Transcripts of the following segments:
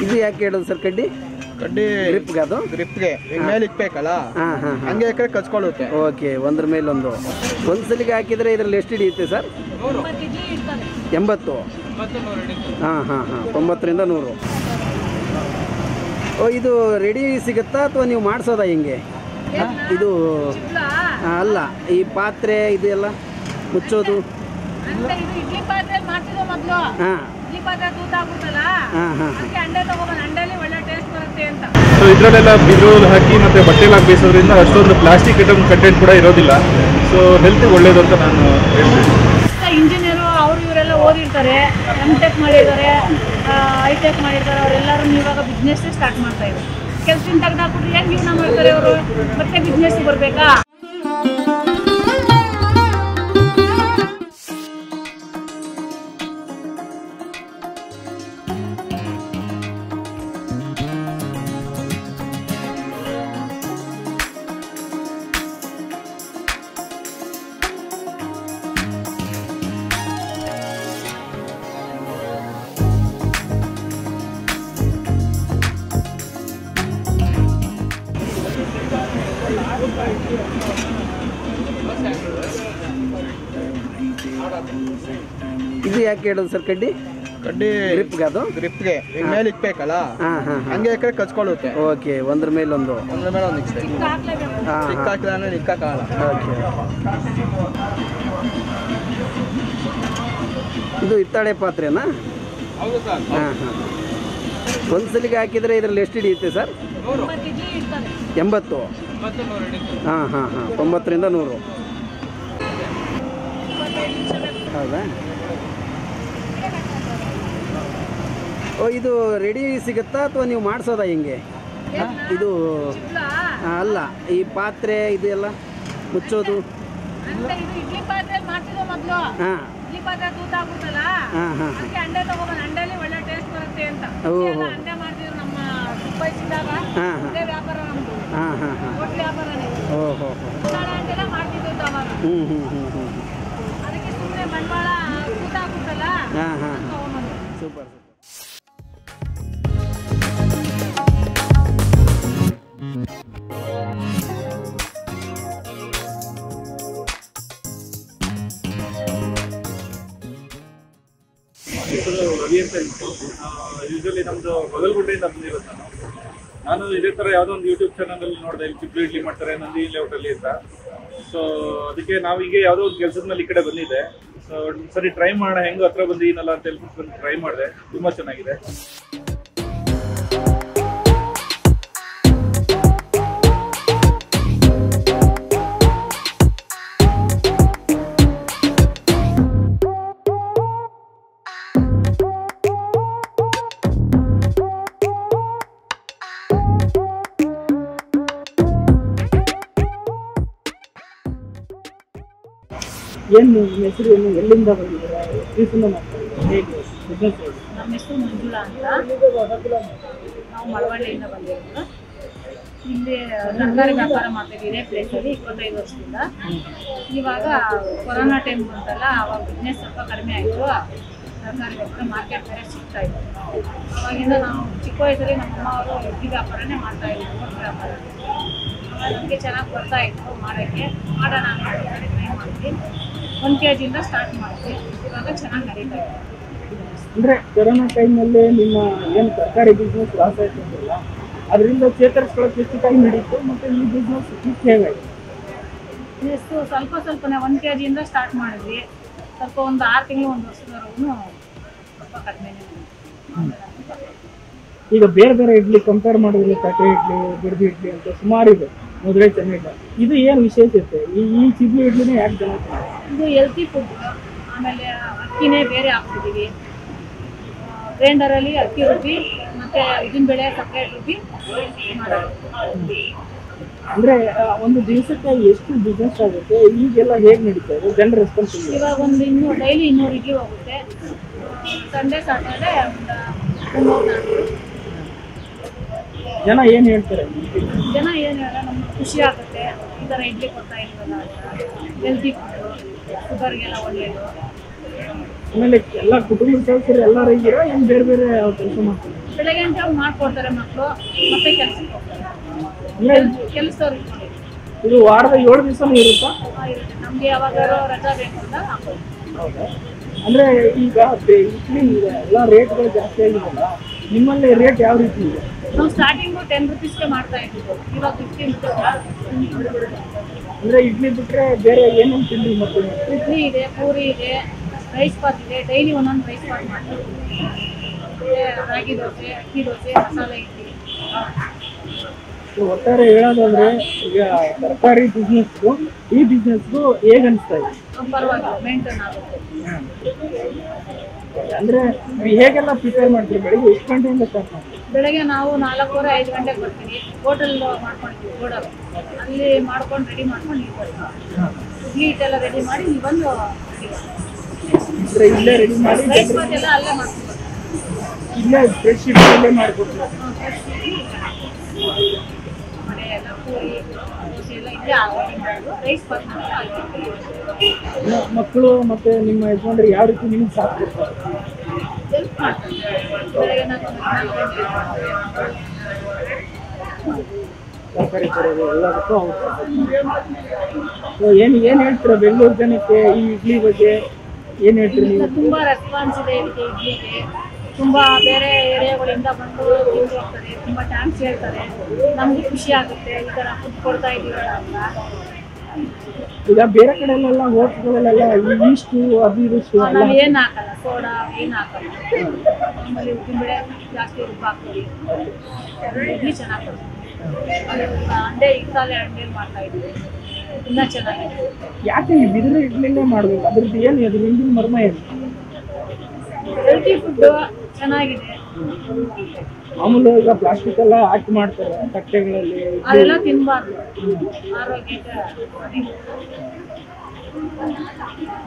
ಇದು ಯಾಕೆ ಹೇಳೋದು ಸರ್ ಕಡ್ಡಿ? ಕಡ್ಡಿ ಗ್ರಿಪ್ಗೆ ಅದು ಗ್ರಿಪ್ಗೆ ಮೇಲೆ ಇಕ್ಬೇಕಲ್ಲ, ಹಂಗೆ ಯಾಕಂದ್ರೆ ಕಚ್ಕೊಳ್ಳುತ್ತೆ. ಓಕೆ, ಒಂದ್ರ ಮೇಲೊಂದು ಒಂದ್ಸಲಿಗೆ ಹಾಕಿದರೆ ಇದರಲ್ಲಿ ಎಷ್ಟು ಹಿಡಿಯುತ್ತೆ ಸರ್? 80. ಹಾಂ ಹಾಂ ಹಾಂ, 90ರಿಂದ 100. ಓ, ಇದು ರೆಡಿ ಸಿಗುತ್ತಾ ಅಥವಾ ನೀವು ಮಾಡಿಸೋದಾ ಹಿಂಗೆ? ಇದು ಅಲ್ಲ, ಈ ಪಾತ್ರೆ ಇದು ಎಲ್ಲ ಮುಚ್ಚೋದು. ಹಾಂ ಸೊ ಇದರಲ್ಲೆಲ್ಲ ಬಿದಿರು ಹಾಕಿ ಮತ್ತು ಬಟ್ಟೆಲಿ ಹಾಕಿ ಬೇಯಿಸೋದ್ರಿಂದ ಅಷ್ಟೊಂದು ಪ್ಲಾಸ್ಟಿಕ್ ಐಟಮ್ ಕಂಟೆಂಟ್ ಕೂಡ ಇರೋದಿಲ್ಲ. ಸೊ ಹೆಲ್ತಿಗೆ ಒಳ್ಳೇದು ಅಂತ ನಾನು ಹೇಳ್ತೀನಿ. ಇಂಜಿನಿಯರು ಅವರು ಇವರೆಲ್ಲ ಓದಿರ್ತಾರೆ, MTech ಮಾಡಿದ್ದಾರೆ, ಹೈಟೆಕ್ ಮಾಡಿರ್ತಾರೆ. ಅವರೆಲ್ಲರೂ ಇವಾಗ ಬಿಸ್ನೆಸ್ ಸ್ಟಾರ್ಟ್ ಮಾಡ್ತಾ ಇದ್ದಾರೆ. ಕೆಲಸದಿಂದ ತೆಗೆದಾಕ್ಬಿಟ್ರೆ ಏನು ಜೀವನ ಮಾಡ್ತಾರೆ ಅವರು? ಮತ್ತೆ ಬಿಸ್ನೆಸ್ ಬರಬೇಕಾ? ಇದು ಯಾಕೆ ಹೇಳೋದು ಸರ್ ಕಡ್ಡಿ? ಕಡ್ಡಿ ಗ್ರಿಪ್ಗೆ ಅದು ಗ್ರಿಪ್ಗೆ ಮೇಲೆ ಇಕ್ಬೇಕಲ್ಲ, ಹಂಗೆ ಯಾಕಂದ್ರೆ ಕಚ್ಕೊಳ್ಳುತ್ತೆ. ಓಕೆ, ಒಂದ್ರ ಮೇಲೊಂದು ಒಂದ್ರ ಮೇಲೆ ಒಂದು ಇಕ್ಬೇಕು. ಚಿಕ್ಕ ಹಾಕಿಲ್ಲ ಅಂದ್ರೆ ಇಕ್ಕಾಗಲ್ಲ. ಓಕೆ, ಇದು ಹಿತ್ತಾಳೆ ಪಾತ್ರೆನಾ? ಹೌದು ಸರ್. ಹಾಂ ಹಾಂ, ಒಂದ್ಸಲಿಗೆ ಹಾಕಿದರೆ ಇದರಲ್ಲಿ ಎಷ್ಟು ಹಿಡಿಯುತ್ತೆ ಸರ್? 80. ಹಾಂ ಹಾಂ ಹಾಂ, 90ರಿಂದ 100. ಹೌದಾ? ಓ, ಇದು ರೆಡಿ ಸಿಗುತ್ತಾ ಅಥವಾ ನೀವು ಮಾಡಿಸೋದಾ ಹಿಂಗೆ? ಇದು ಅಲ್ಲ, ಈ ಪಾತ್ರೆ ಇದು ಎಲ್ಲ ಮುಚ್ಚೋದು. ಹಾಂ ಹಾಂ ಹಾಂ, ಓಹೋ, ಹಾಂ ಹಾಂ ಹಾಂ ಹಾಂ, ಓಹೋ, ಹ್ಞೂ ಹ್ಞೂ ಹ್ಞೂ ಹ್ಞೂ, ಹಾಂ ಹಾಂ, ಸೂಪರ್. ರವಿ ಅಂತ ಯೂಶಲಿ ನಮ್ದು ಬಗಲ್ಗುಡ್ಡೆಯಿಂದ ಬಂದಿರೋದು. ನಾನು ಇದೇ ಥರ ಯಾವುದೋ ಒಂದು ಯೂಟ್ಯೂಬ್ ಚಾನಲಲ್ಲಿ ನೋಡಿದೆ, ಇಲ್ಲಿ ಚಿಪ್ಲಿ ಇಡ್ಲಿ ಮಾಡ್ತಾರೆ ನಂದಿ ಲೇಔಟಲ್ಲಿ ಅಂತ. ಸೊ ಅದಕ್ಕೆ ನಾವು ಈಗ ಯಾವುದೋ ಒಂದು ಕೆಲಸದ ಮೇಲೆ ಈ ಕಡೆ ಬಂದಿದ್ದೆ. ಸೊ ಸರಿ ಟ್ರೈ ಮಾಡೋಣ, ಹೆಂಗೆ ಹತ್ರ ಬಂದಿದ್ದೀನಲ್ಲ ಅಂತ ಹೇಳ್ಬಿಟ್ಟು ಬಂದು ಟ್ರೈ ಮಾಡಿದೆ. ತುಂಬ ಚೆನ್ನಾಗಿದೆ. ಏನು ಹೆಸರು, ಏನು, ಎಲ್ಲಿಂದ ಬಂದಿದ್ದೀರಾ, ಹೇಗೆ ಬಿಸ್ನೆಸ್? ನಮ್ಮ ಹೆಸರು ಮಂಜುಳಾ ಅಂತ. ನಾವು ಮಳವಳ್ಳಿಯಿಂದ ಬಂದಿರೋದು. ಇಲ್ಲಿ ತರಕಾರಿ ವ್ಯಾಪಾರ ಮಾಡ್ತೀವಿ ಇದೇ ಪ್ಲೇಸಲ್ಲಿ 25 ವರ್ಷದಿಂದ. ಇವಾಗ ಕೊರೋನಾ ಟೈಮ್ ಬಂತಲ್ಲ, ಅವಾಗ ಬಿಸ್ನೆಸ್ ಸ್ವಲ್ಪ ಕಡಿಮೆ ಆಯಿತು. ತರಕಾರಿ ವ್ಯಾಪಾರ ಮಾರ್ಕೆಟ್ ಬೇರೆ ಸಿಗ್ತಾ ಇತ್ತು. ಅವಾಗಿಂದ ನಾವು ಚಿಕ್ಕ ವಯಸ್ಸಲ್ಲಿ ನಮ್ಮ ಅಮ್ಮ ಅವರು ಇಡ್ಲಿ ವ್ಯಾಪಾರನೇ ಮಾಡ್ತಾಯಿದ್ರು, ಹೋಟೆಲ್ ವ್ಯಾಪಾರ. ನಮಗೆ ಚೆನ್ನಾಗಿ ಬರ್ತಾ ಇತ್ತು ಮಾಡೋಕ್ಕೆ. ಮಾಡೋಣ ಅಂತ ಟ್ರೈ ಮಾಡ್ತೀವಿ. 1 kgಯಿಂದ ಸ್ಟಾರ್ಟ್ ಮಾಡ್ತೀವಿ. ಇವಾಗ ಚೆನ್ನಾಗಿ ನಡೀತಾ ಇದೆ. ಅಂದರೆ ಕೊರೋನಾ ಟೈಮಲ್ಲಿ ನಿಮ್ಮ ಏನು ತರಕಾರಿ ಬಿಸ್ನೆಸ್ ಲಾಸ್ ಆಯಿತು ಅಂತಿಲ್ಲ, ಅದರಿಂದ ಚೇತರಿಸ್ಕೊಳ್ಳೋಕೆ ಎಷ್ಟು ಟೈಮ್ ಹಿಡಿತು ಮತ್ತು ಈ ಬಿಸ್ನೆಸ್ ಇಷ್ಟು ಹೇಗಾಯಿತು? ಎಷ್ಟು ಸ್ವಲ್ಪನೇ 1 kgಯಿಂದ ಸ್ಟಾರ್ಟ್ ಮಾಡಿದ್ವಿ. ಸ್ವಲ್ಪ ಒಂದು 6 ತಿಂಗಳು 1 ವರ್ಷದವರೆಗೂ ಸ್ವಲ್ಪ ಕಡಿಮೆನೇ. ಈಗ ಬೇರೆ ಬೇರೆ ಇಡ್ಲಿ ಕಂಪೇರ್ ಮಾಡಿದ್ರೆ ತಟ್ಟೆ ಇಡ್ಲಿ, ಬಿರ್ದಿ ಇಡ್ಲಿ ಅಂತ ಸುಮಾರು ಇದೆ, ಮದುವೆ ಚೆನ್ನಾಗಿದೆ. ಇದು ಏನು ವಿಶೇಷತೆ? ಈ ಚಿಬ್ಲಿ ಇಡ್ಲಿನೇ ಯಾಕೆ ಜನ? ಇದು ಹೆಲ್ತಿ ಫುಡ್. ಆಮೇಲೆ ಅಕ್ಕಿನೇ ಬೇರೆ ಹಾಕ್ತಿದ್ದೀವಿ. ಗ್ರೈಂಡರಲ್ಲಿ ಅಕ್ಕಿ ರುಬ್ಬಿ ಮತ್ತು ಉದ್ದಿನಬೇಳೆ ಸಪ್ರೇಟ್ ರುಬ್ಬಿ ಮಾಡೋದು. ಅಂದರೆ ಒಂದು ದಿವಸಕ್ಕೆ ಎಷ್ಟು ಬಿಸ್ನೆಸ್ ಆಗುತ್ತೆ? ಈಗೆಲ್ಲ ಹೇಗೆ ನಡೀತಾ ಇದೆ ಜನರ ರೆಸ್ಪಾನ್ಸ್? ಇವಾಗ ಒಂದು ಡೈಲಿ 200 ಇಡ್ಲಿ ಹೋಗುತ್ತೆ. ಸಂಡೇ ಸಾಟರ್ಡೆ ಒಂದು 300-400. ಜನ ಏನು ಹೇಳ್ತಾರೆ? ಜನ ಏನು ಹೇಳ, ನಮ್ಗೆ ಖುಷಿ ಆಗುತ್ತೆ ಈ ಥರ ಇಡ್ಲಿ ಕೊಡ್ತಾ ಇಲ್ವಲ್ಲ ಅಂತ. ಹೆಲ್ತಿ ಫುಡ್ಡು, ಶುಗರ್ಗೆಲ್ಲ ಒಳ್ಳೆಯದು. ಆಮೇಲೆ ಎಲ್ಲ ಕುಟುಂಬದ ಸದಸ್ಯರು ಎಲ್ಲರೂ ಇದ್ದೀರಾ, ಏನು ಬೇರೆ ಬೇರೆ ಕೆಲಸ ಮಾಡ್ತಾರೆ? ಬೆಳಗ್ಗೆ ಅಂತ ಮಾಡ್ಕೊಡ್ತಾರೆ ಮಕ್ಕಳು, ಮತ್ತೆ ಕೆಲಸಕ್ಕೆ ಹೋಗ್ತಾರೆ. ಕೆಲಸದವ್ರು ಇಟ್ಕೊಂಡಿದ್ದೀವಿ. ಇದು ವಾರದ 7 ದಿವಸನೂ ಇರುತ್ತಾ? ಇರುತ್ತೆ. ನಮ್ಗೆ ಯಾವಾಗಾರು ರಜಾ ಬೇಕು ಅಂತ ಹಾಕೋದು. ಹೌದಾ? ಅಂದ್ರೆ ಈಗ ಇಡ್ಲಿ ಎಲ್ಲ ರೇಟ್ಗಳು ಜಾಸ್ತಿ ಆಗಿದೆಯಲ್ಲ, ನಿಮ್ಮಲ್ಲಿ ರೇಟ್ ಯಾವ ರೀತಿ ಇದೆ? ನಾವು ಸ್ಟಾರ್ಟಿಂಗು 10 rupeesಗೆ ಮಾಡ್ತಾ ಇದ್ದೀವಿ, ಇವಾಗ 15 rupees. ಅಂದ್ರೆ ಇಡ್ಲಿ ಬಿಟ್ರೆ ಬೇರೆ ಏನೇನು ತಿಂಡಿ ಮಾಡ್ತೀವಿ? ಇಡ್ಲಿ ಇದೆ, ಪೂರಿ ಇದೆ, ರೈಸ್ ಬಾತ್ ಇದೆ. ಡೈಲಿ ಒಂದೊಂದು ರೈಸ್ ಬಾತ್ ಮಾಡ್ತೀವಿ. ರಾಗಿ ದೋಸೆ, ಅಕ್ಕಿ ದೋಸೆ, ಮಸಾಲೆ ಇಡ್ಲಿ. ಒಟ್ಟಾರೆ ಹೇಳೋದಾದ್ರೆ ಈಗ ತರಕಾರಿ ಬಿಸ್ನೆಸ್ಗೂ ಈ ಬಿಸ್ನೆಸ್ಗೂ ಹೇಗೆ ಅನಿಸ್ತಾ ಇದೆ? ಪರವಾಗಿಲ್ಲ, ಮೇಂಟೈನ್ ಆಗುತ್ತೆ. ಅಂದ್ರೆ ಹೇಗೆಲ್ಲ ಪ್ರಿಪೇರ್ ಮಾಡ್ತೀವಿ? ಬೆಳಿಗ್ಗೆ ಎಷ್ಟು ಗಂಟೆಯಿಂದ ಸ್ಟಾರ್ಟ್ ಮಾಡ್ತೀವಿ? ಬೆಳಗ್ಗೆ ನಾವು 4:30 5 ಗಂಟೆಗೆ ಬರ್ತೀವಿ. ಹೋಟೆಲ್ ಮಾಡ್ಕೊಂಡಿದ್ದೀವಿ ಗೋಡಲ್, ಅಲ್ಲಿ ಮಾಡ್ಕೊಂಡು ರೆಡಿ ಮಾಡ್ಕೊಂಡು ನೀವು ಬರ್ತೀವಿ. ಇಡ್ಲಿ ಹಿಟ್ಟೆಲ್ಲ ರೆಡಿ ಮಾಡಿ ನೀವು ಬಂದು ಅಂದ್ರೆ ಇಲ್ಲೇ ರೆಡಿ ಮಾಡಿ ರೈಸ್ ಬಾತ್ ಎಲ್ಲ ಅಲ್ಲೇ ಮಾಡ್ಕೊಂಡು ಇಲ್ಲೇ ಫ್ರೆಶ್ ಇಲ್ಲೇ ಮಾಡಿಕೊಡ್ತೀವಿ. ಮನೆ ಎಲ್ಲ ಪೂರಿ ದೋಸೆ ಎಲ್ಲ ಇಲ್ಲೇ ರೆಡಿ ಮಾಡೋದು. ರೈಸ್ ಬಾತ್ ಮಾತ್ರ ಅಲ್ಲಿ ಮಕ್ಕಳು ಮತ್ತೆ ನಿಮ್ಮ ಯಜಮಾನ್ರು ಯಾವ ರೀತಿ ನಿಮ್ಗೆ ಸಾಥ್ ಕೊಡ್ತಾರೆ? ಹೆಲ್ಪ್ ಮಾಡ್ತಾರೆ. ಬೆಳಗ್ಗೆ ನಾವು ತರಕಾರಿ ತರೋದು ಎಲ್ಲದಕ್ಕೂ ಏನು ಹೇಳ್ತೀರಾ ಬೆಂಗಳೂರು ಜನಕ್ಕೆ ಈ ಇಡ್ಲಿ ಬಗ್ಗೆ ಏನು ಹೇಳ್ತೀರಿ ನೀವು? ತುಂಬಾ ರೆಸ್ಪಾನ್ಸ್ ಇದೆ ಇದಕ್ಕೆ. ಇಡ್ಲಿಗೆ ತುಂಬಾ ಬೇರೆ ಏರಿಯಾಗಳಿಂದ ಬಂದು ತಿಂದು ಹೋಗ್ತಾರೆ. ತುಂಬಾ ಥ್ಯಾಂಕ್ಸ್ ಹೇಳ್ತಾರೆ. ನಮ್ಗೆ ಖುಷಿ ಆಗುತ್ತೆ ಈ ಥರ ಫುಡ್ ಕೊಡ್ತಾ ಇದ್ದೀವಲ್ಲ ಅಂತ. ಈಗ ಬೇರೆ ಕಡೆಯಲ್ಲೆಲ್ಲ ಹೋಟ್ಲ್ಗಳಲ್ಲೆಲ್ಲ ಇಷ್ಟು ಅದು ಇದು ನಾವು ಏನು ಹಾಕಲ್ಲ, ಸೋಡಾ ಏನು ಹಾಕಲ್ಲ. ನಮ್ಮಲ್ಲಿ ಉದ್ದಿನಬೇಳೆ ಜಾಸ್ತಿ ರುಬ್ಬ ಹಾಕ್ತೀವಿ. ಇಡ್ಲಿ ಚೆನ್ನಾಗಿ ಕೊಡ್ತೀವಿ. ಅಂಡೆ ಇತ್ತಾಲೆ ಅಂಡೇಲಿ ಮಾಡ್ತಾ ಇದ್ದೀವಿ, ಇನ್ನೂ ಚೆನ್ನಾಗಿದೆ. ಯಾಕೆ ಈ ಬಿದಿರು ಇಡ್ಲಿನೇ ಮಾಡಬೇಕು? ಅದ್ರದ್ದು ಏನು ಅದ್ರ ಹಿಂದಿನ ಮರ್ಮ ಏನು? ಹೆಲ್ತಿ ಫುಡ್ಡು ಚೆನ್ನಾಗಿದೆ. ಮಾಮೂಲು ಈಗ ಪ್ಲಾಸ್ಟಿಕ್ ಎಲ್ಲ ಹಾಕಿ ಮಾಡ್ತಾರೆ ತಟ್ಟೆಗಳಲ್ಲಿ, ಅದೆಲ್ಲ ತಿನ್ನಬಾರ್ದು, ಆರೋಗ್ಯಕ್ಕೆ ಹಾನಿ.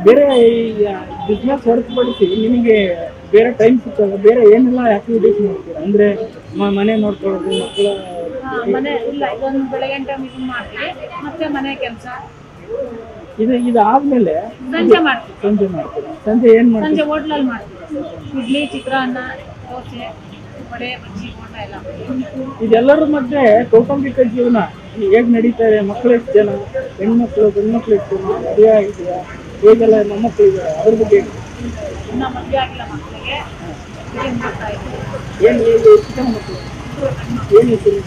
ಬೇರೆ ಈ ಬಿಸ್ನೆಸ್ ಹೊರತುಪಡಿಸಿ ನಿಮಗೆ ಬೇರೆ ಟೈಮ್ ಸಿಗ್ತದೆ? ಬೇರೆ ಏನೆಲ್ಲ ಆಕ್ಟಿವಿಟೀಸ್ ಮಾಡ್ತೀರಾ? ಅಂದ್ರೆ ಮನೆ ನೋಡ್ಕೊಳ್ಳೋದು, ಮಕ್ಕಳ ಮನೆ ಇಲ್ಲ, ಇದೊಂದು ಬೆಳಗ್ಗೆ ಟೈಮ್ ಇದನ್ನ ಮಾಡ್ತೀವಿ, ಮತ್ತೆ ಮನೆ ಕೆಲಸ. ಇದಾದ್ಮೇಲೆ ಸಂಜೆ ಮಾಡ್ತೀವಿ. ಸಂಜೆ ಮಾಡ್ತೀರಾ? ಸಂಜೆ ಏನು ಮಾಡ್ತೀವಿ? ಸಂಜೆ ಹೋಟ್ಲಲ್ಲಿ ಮಾಡ್ತೀವಿ. ಇಡ್ಲಿ, ಚಿತ್ರಾನ್ನ, ದೋಸೆ, ವಡೆ, ಬಜ್ಜಿ, ಬೋಂಡ ಎಲ್ಲ. ಇದೆಲ್ಲರ ಮಧ್ಯೆ ಕೌಟುಂಬಿಕ ಜೀವನ ಹೇಗೆ ನಡೀತಾ ಇದೆ? ಮಕ್ಕಳು ಎಷ್ಟು ಜನ? ಹೆಣ್ಮಕ್ಳು ಗಂಡು ಮಕ್ಳು ಎಷ್ಟು ಜನ? ಮದುವೆ ಆಗಿದೆಯಾ? ಹೇಗೆಲ್ಲ ಮೊಮ್ಮಕ್ಕಳು ಇದ್ದಾರೆ? ಅದ್ರ ಬಗ್ಗೆ ಇನ್ನ ಮದುವೆ ಆಗಿಲ್ಲ ಮಕ್ಕಳಿಗೆ, ಮಾಡ್ತಾ ಇದ್ದೀವಿ. ಏನು ಎಷ್ಟು ಜನ ಮಕ್ಕಳು? ಏನು ಹೆಸರು?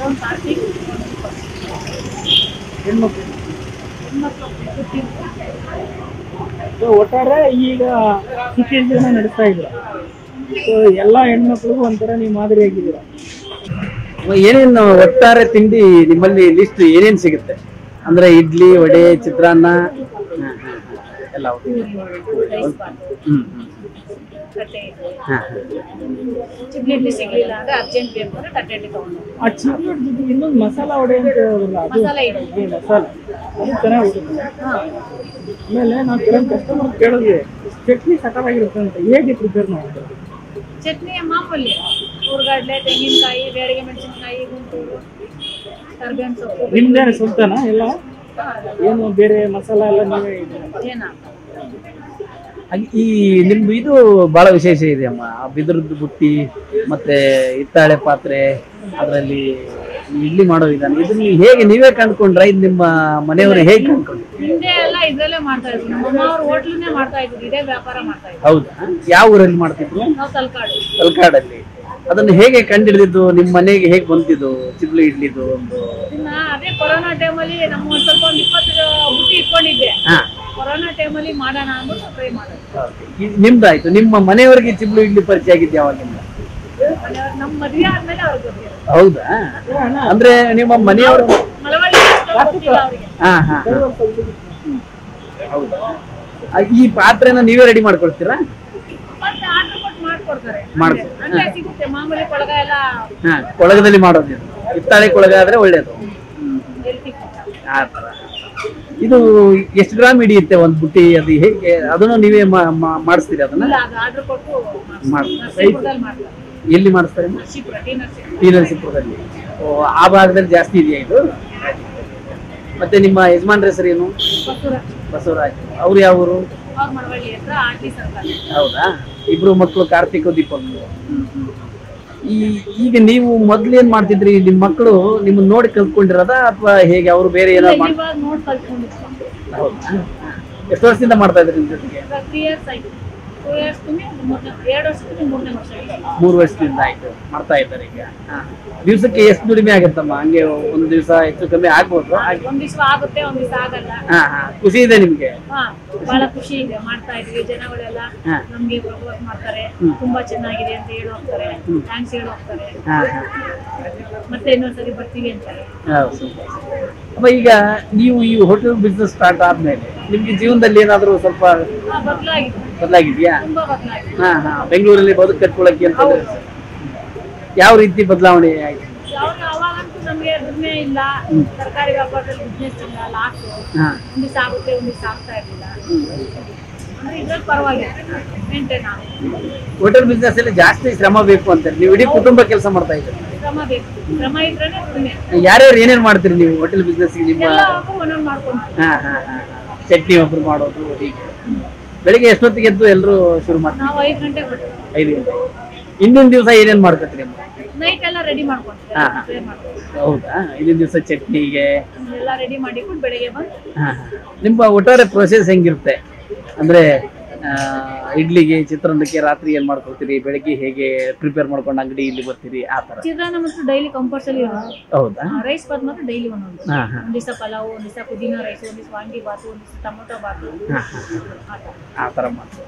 ಒಂದು ಕಾರ್ತಿಕ್, ಹೆಣ್ಮಕ್ಳು. ಹೆಣ್ಮಕ್ಳು ಸೊ ಒಟ್ಟಾರೆ ಈಗ ಸುಖಿ ಜೀವನ ನಡೆಸ್ತಾ ಇದ್ದೀರಾ. ಸೊ ಎಲ್ಲ ಹೆಣ್ಮಕ್ಳಿಗೂ ಒಂಥರ ನೀವು ಮಾದರಿ ಆಗಿದ್ದೀರಾ. ಏನೇನು ಒಟ್ಟಾರೆ ತಿಂಡಿ ನಿಮ್ಮಲ್ಲಿ ಲಿಸ್ಟ್ ಏನೇನು ಸಿಗುತ್ತೆ? ಅಂದ್ರೆ ಇಡ್ಲಿ, ವಡೆ, ಚಿತ್ರಾನ್ನ ಎಲ್ಲ. ರೈಸ್ ಬಾತ್, ತಟ್ಟೆ ಚಿಬ್ಲಿ ಇಡ್ಲಿ ಸಿಗ್ಲಿಲ್ಲ ಅಂದ್ರೆ ಅರ್ಜೆಂಟ್ ಬೇಕು ಅಂದ್ರೆ ತಟ್ಟೆ ತಗೊಂಡು. ಆ ಚಿಬ್ಲಿ ಜೊತೆ ಇನ್ನೊಂದು ಮಸಾಲ ವಡೆ ಅಂತ ಹೇಳೋದಿಲ್ಲ, ಅದು ಮಸಾಲೆ ಇಡ್ಲಿ ಮಸಾಲೆ ಅದು ಚೆನ್ನಾಗಿ ಹೋಗುತ್ತೆ. ಆಮೇಲೆ ನಾವು ಕೆಲವೊಂದು ಕಸ್ಟಮರ್ ಕೇಳಿದ್ವಿ ಚಟ್ನಿ ಸಕ್ಕತ್ತಾಗಿರುತ್ತೆ ಅಂತ, ಹೇಗೆ ಪ್ರಿಪೇರ್ ಮಾಡ್ತಾರೆ? ಚಟ್ನಿ ಮಾಮೂಲಿ ಹುರ್ಗಡ್ಲೆ, ತೆಂಗಿನಕಾಯಿ, ಬೇಡಿಗೆ ಮೆಣಸಿನಕಾಯಿ, ಗುಂಟೂರು, ಕರ್ಬೇವಿನ ಸೊಪ್ಪು. ನಿಮ್ದೇನೆ ಸ್ವಂತನಾ ಎಲ್ಲ? ಏನು ಬೇರೆ ಮಸಾಲ ಎಲ್ಲ ನೀವೇ ಏನ ಈ ನಿಮ್ದು ಇದು ಬಹಳ ವಿಶೇಷ ಇದೆ ಅಮ್ಮ. ಬಿದಿರದ್ದು ಬುಟ್ಟಿ ಮತ್ತೆ ಹಿತ್ತಾಳೆ ಪಾತ್ರೆ, ಅದರಲ್ಲಿ ಇಡ್ಲಿ ಮಾಡೋ ವಿಧಾನ, ಇದನ್ನ ಹೇಗೆ ನೀವೇ ಕಂಡ್ಕೊಂಡ್ರ? ಇದು ನಿಮ್ಮ ಮನೆಯವರು ಹೇಗೆ ಕಂಡ್ಕೊಂಡ್ರು? ಹಿಂದೆ ಎಲ್ಲ ಇದ್ರಲ್ಲೇ ಮಾಡ್ತಾ ಇದ್ರು. ನಮ್ಮ ಅಮ್ಮ ಅವ್ರ ಹೋಟ್ಲನ್ನೇ ಮಾಡ್ತಾ ಇದ್ರು, ಇದೇ ವ್ಯಾಪಾರ ಮಾಡ್ತಾ ಇದ್ರು. ಹೌದಾ? ಯಾವ ಊರಲ್ಲಿ ಮಾಡ್ತಿದ್ರು? ನಾವು ತಲಕಾಡು. ತಲಕಾಡಲ್ಲಿ. ಅದನ್ನು ಹೇಗೆ ಕಂಡಿಡಿದಿದ್ದು? ನಿಮ್ಮ ಮನೆಗೆ ಹೇಗೆ ಬಂತಿದ್ದು ಚಿಬ್ಲಿ ಇಡ್ಲಿದು ಒಂದು? ಇದನ್ನ ಅದೇ ಕೊರೋನಾ ಟೈಮಲ್ಲಿ ನಮ್ಮ ಒಂದ್ ಸ್ವಲ್ಪ 20 ಬುಟ್ಟಿ ಇಟ್ಕೊಂಡಿದ್ದೆ. ಕೊರೋನಾ ಟೈಮಲ್ಲಿ ಮಾಡೋಣ ಅಂದ್ಬಿಟ್ಟು ಟ್ರೈ ಮಾಡೋದು. ನಿಮ್ದಾಯ್ತು. ನಿಮ್ಮ ಮನೆಯವರಿಗೆ ಚಿಬ್ಲಿ ಇಡ್ಲಿ ಪರಿಚಯ ಆಗಿದ್ದು ಯಾವಾಗಿಂದ? ನಮ್ಮ ಮದುವೆ ಆದ್ಮೇಲೆ ಅವ್ರಿಗೆ ಗೊತ್ತಿಲ್ಲ. ಹೌದಾ? ಅಂದ್ರೆ ನಿಮ್ಮ ಮನೆಯವರು ಮಳವಳ್ಳಿ ಗೊತ್ತಿಲ್ಲ ಅವ್ರಿಗೆ. ಹೌದಾ? ಈ ಪಾತ್ರೆನ ನೀವೇ ರೆಡಿ ಮಾಡ್ಕೊಳ್ತೀರಾ? ಮತ್ತೆ ಆರ್ಡರ್ ಕೊಟ್ಟು ಮಾಡ್ಕೊಡ್ತಾರೆ. ಮಾಡ್ಕೊಡ್ತಾರೆ. ಅಲ್ಲೇ ಸಿಗುತ್ತೆ ಮಾಮೂಲಿ ಕೊಳಗ ಎಲ್ಲ. ಕೊಳಗದಲ್ಲಿ ಮಾಡೋದು. ಹಿತ್ತಾಳೆ ಕೊಳಗ ಆದ್ರೆ ಒಳ್ಳೇದು. ಹೆಲ್ತಿ. ಆ ತರ. ಇದು ಎಷ್ಟು ಗ್ರಾಮ್ ಹಿಡಿಯುತ್ತೆ ಒಂದು ಬುಟ್ಟಿ? ಅದು ಹೇಗೆ? ಅದನ್ನು ನೀವೇ ಮಾಡಿಸ್ತೀರಿ? ಅದನ್ನ ಆರ್ಡರ್ ಕೊಟ್ಟು ಮಾಡ್ತಾರೆ. ಮಾಡ್ತಾರೆ. ಎಲ್ಲಿ ಮಾಡಿಸ್ತಾರೆ? ಟಿ ನರಸೀಪುರದಲ್ಲಿ. ಆ ಭಾಗದಲ್ಲಿ ಜಾಸ್ತಿ ಇದೆಯಾ ಇದು? ಮತ್ತೆ ನಿಮ್ಮ ಯಜಮಾನ್ರ ಹೆಸರು ಏನು? ಬಸವರಾಜ್. ಅವ್ರು ಯಾವ ಊರು? ಮಳವಳ್ಳಿ ಹತ್ರ ಆರ್ಟಿ ಸರ್ಕಲ್. ಹೌದಾ? ಇಬ್ರು ಮಕ್ಕಳು ಕಾರ್ತಿಕ್, ದೀಪಕ್. ಈಗ ನೀವು ಮೊದ್ಲೇನ್ ಮಾಡ್ತಿದ್ರಿ? ನಿಮ್ ಮಕ್ಕಳು ನಿಮ್ಮನ್ನ ನೋಡಿ ಕಲ್ತ್ಕೊಂಡಿರೋದ ಅಥವಾ ಹೇಗೆ? ಅವರು ಬೇರೆ ಏನಾದ್ರು ಇವಾಗ ನೋಡ್ ಕಲ್ತ್ಕೊಂಡಿದ್ವಿ. ಎಷ್ಟು ವರ್ಷದಿಂದ ಮಾಡ್ತಾ ಇದ್ರಿ ನಿಮ್ ಜೊತೆಗೆ? 3 ಇಯರ್ಸ್ ಆಯ್ತು. 2 ಇಯರ್ಸ್ ತುಂಬಿ 2 ವರ್ಷದಿಂದ 3ನೇ ವರ್ಷ ಆಗಿದೆ. 3 ವರ್ಷದಿಂದ ಆಯ್ತು ಮಾಡ್ತಾ ಇದ್ದಾರೆ ಈಗ. ದಿವ್ಸಕ್ಕೆ ಎಷ್ಟು ದುಡಿಮೆ ಆಗುತ್ತಮ್ಮ? ಹಂಗೆ ಒಂದ್ ದಿವಸ ಹೆಚ್ಚು ಕಮ್ಮಿ ಆಗ್ಬೋದು? ಒಂದ್ ದಿವಸ ಆಗುತ್ತೆ, ಒಂದ್ ದಿವಸ ಆಗಲ್ಲ. ಖುಷಿ ಇದೆ ನಿಮ್ಗೆ? ಬಹಳ ಖುಷಿ ಇದೆ. ಮಾಡ್ತಾ ಇದ್ವಿ, ಜನಗಳೆಲ್ಲ ನಮ್ಗೆ ಪ್ರಪೋಸ್ ಮಾಡ್ತಾರೆ, ತುಂಬಾ ಚೆನ್ನಾಗಿದೆ ಅಂತ ಹೇಳಿ ಹೋಗ್ತಾರೆ, ಥ್ಯಾಂಕ್ಸ್ ಹೇಳಿ ಹೋಗ್ತಾರೆ, ಮತ್ತೆ ಇನ್ನೊಂದ್ಸರಿ ಬರ್ತೀವಿ ಅಂತಾರೆ. ಅಪ್ಪ, ಈಗ ನೀವು ಈ ಹೋಟೆಲ್ ಬಿಸ್ನೆಸ್ ಸ್ಟಾರ್ಟ್ ಆದ್ಮೇಲೆ ನಿಮ್ಗೆ ಜೀವನದಲ್ಲಿ ಏನಾದ್ರು ಸ್ವಲ್ಪ ಬದಲಾಗಿದ್ಯಾ? ತುಂಬಾ ಬದಲಾಗಿದೆ. ಬೆಂಗಳೂರಲ್ಲಿ ಬದುಕು ಕಟ್ಕೊಳಕ್ಕೆ ಅಂತ ಯಾವ ರೀತಿ ಬದಲಾವಣೆ ಆಯ್ತು? ಅವಾಗಂತೂ ನಮ್ಗೆ ದುಡಿಮೆ ಇಲ್ಲ, ಸರ್ಕಾರಿ ವ್ಯಾಪಾರದಲ್ಲಿ ಬಿಸ್ನೆಸ್ ಇಲ್ಲ, ಲಾಸ್. ಒಂದ್ ದಿವಸ ಆಗುತ್ತೆ, ಒಂದ್ ದಿವಸ ಆಗ್ತಾ ಇರ್ಲಿಲ್ಲ. ಅಂದ್ರೆ ಇದ್ರಲ್ಲಿ ಪರವಾಗಿಲ್ಲ, ಮೇಂಟೈನ್ ಆಗುತ್ತೆ. ಹೋಟೆಲ್ ಬಿಸ್ನೆಸ್ ಅಲ್ಲಿ ಜಾಸ್ತಿ ಶ್ರಮ ಬೇಕು ಅಂತಾರೆ. ನೀವು ಇಡೀ ಕುಟುಂಬ ಕೆಲಸ ಮಾಡ್ತಾ ಇದ್ದೀರಿ. ಶ್ರಮ ಬೇಕು, ಶ್ರಮ ಇದ್ರೇನೆ ದುಡಿಮೆ. ಯಾರ್ಯಾರು ಏನೇನ್ ಮಾಡ್ತೀರಿ ನೀವು ಹೋಟೆಲ್ ಬಿಸ್ನೆಸ್? ನಿಮ್ಮ ಒಂದೊಂದು ಮಾಡ್ಕೊಂಡು ಚಟ್ನಿ ಒಬ್ರು ಮಾಡೋದು, ಹೀಗೆ ಬೆಳಿಗ್ಗೆ ಎಷ್ಟೊತ್ತಿಗೆ ಎದ್ದು ಎಲ್ಲರೂ ಶುರು ಮಾಡ್ತೀವಿ? ನಾವು 5 ಗಂಟೆಗೆ ಬರ್ತೀವಿ. 5 ಗಂಟೆ. ಹಿಂದಿನ ದಿವಸ ಏನೇನ್ ಮಾಡ್ಕೊತೀರಿ? ನೈಟ್ ಎಲ್ಲ ರೆಡಿ ಮಾಡ್ಕೊಂತೀವಿ. ಹೌದಾ? ಹಿಂದಿನ ದಿವಸ ಚಟ್ನಿಗೆ ಎಲ್ಲ ರೆಡಿ ಮಾಡಿಕೊಂಡು ಬೆಳಿಗ್ಗೆ ಬಂದು. ನಿಮ್ಮ ಒಟ್ಟಾರೆ ಪ್ರೊಸೆಸ್ ಹೆಂಗಿರುತ್ತೆ ಅಂದ್ರೆ ಇಡ್ಲಿಗೆ, ಚಿತ್ರಾನ್ನಕ್ಕೆ ರಾತ್ರಿ ಏನ್ ಮಾಡ್ಕೊಳ್ತೀರಿ? ಬೆಳಗ್ಗೆ ಹೇಗೆ ಪ್ರಿಪೇರ್ ಮಾಡ್ಕೊಂಡು ಅಂಗಡಿ ಇಲ್ಲಿ ಬರ್ತೀರಿ? ಆ ತರ ಚಿತ್ರಾನ್ನ ಮಾತ್ರ ಡೈಲಿ ಕಂಪಲ್ಸರಿ. ಹೌದಾ? ರೈಸ್ ಬಾತ್ ಮಾತ್ರ ಡೈಲಿ ಒಂದೊಂದು. ಒಂದ್ ದಿವಸ ಪಲಾವ್, ಒಂದ್ ದಿವಸ ಪುದೀನ ರೈಸ್, ಒಂದ್ ದಿವಸ ವಾಂಗಿ ಬಾತ್, ಒಂದ್ ದಿವಸ ಟೊಮೊಟೊ ಬಾತ್, ಆ ತರ ಮಾಡ್ತೀವಿ.